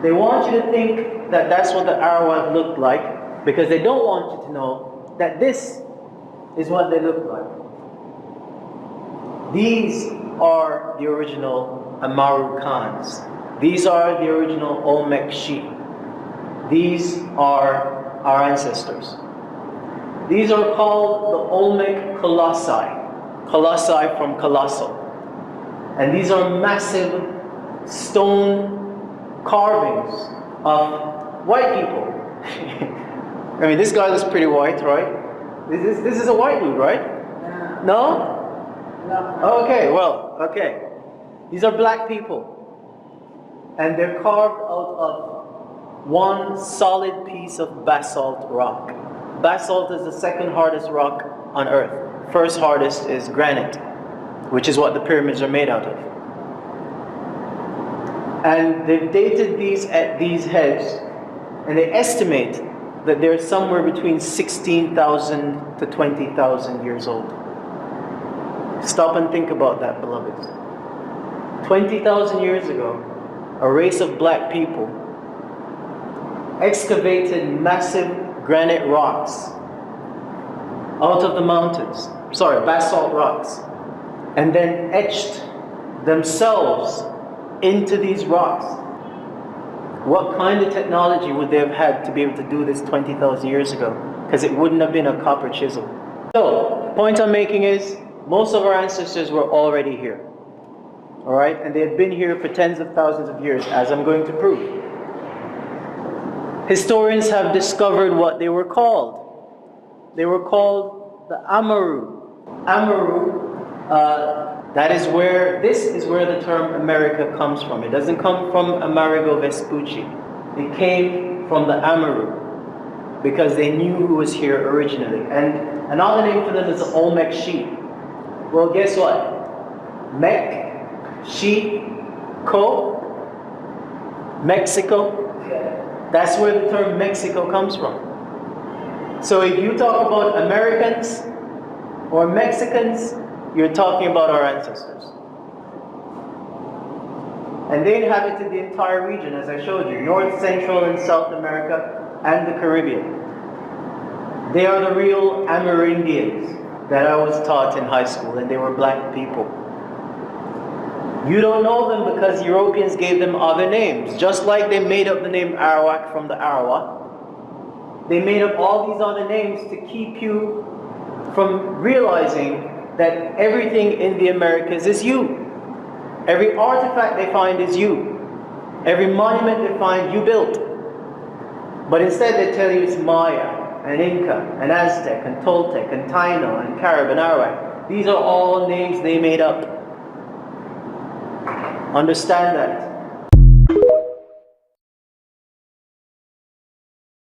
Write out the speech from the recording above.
They want you to think that that's what the Arawak looked like, because they don't want you to know that this is what they look like. These are the original Amaru Khans. These are the original Olmec sheep. These are our ancestors. These are called the Olmec Colossi. Colossi from colossal. And these are massive stone carvings of white people. I mean, this guy looks pretty white, right? This is a white dude, right? No? No. Okay, well, okay. These are black people. And they're carved out of one solid piece of basalt rock. Basalt is the second hardest rock on earth. First hardest is granite, which is what the pyramids are made out of. And they've dated these heads, and they estimate that they're somewhere between 16,000 to 20,000 years old. Stop and think about that, beloveds. 20,000 years ago, a race of black people excavated massive granite rocks out of the mountains, basalt rocks, and then etched themselves into these rocks. What kind of technology would they have had to be able to do this 20,000 years ago? Because it wouldn't have been a copper chisel. So, the point I'm making is, most of our ancestors were already here. Alright? And they had been here for tens of thousands of years, as I'm going to prove. Historians have discovered what they were called. They were called the Amaru. Amaru, this is where the term America comes from. It doesn't come from Amerigo Vespucci. It came from the Amaru, because they knew who was here originally. And another name for them is the Olmec sheep. Well, guess what? Mech, sheep, ko, Mexico. That's where the term Mexico comes from. So if you talk about Americans or Mexicans, you're talking about our ancestors. And they inhabited the entire region, as I showed you, North, Central, and South America, and the Caribbean. They are the real Amerindians that I was taught in high school, and they were black people. You don't know them because Europeans gave them other names. Just like they made up the name Arawak from the Arawak, they made up all these other names to keep you from realizing that everything in the Americas is you. Every artifact they find is you. Every monument they find, you built. But instead they tell you it's Maya, and Inca, and Aztec, and Toltec, and Taino, and Carib, and Arawak. These are all names they made up. Understand that.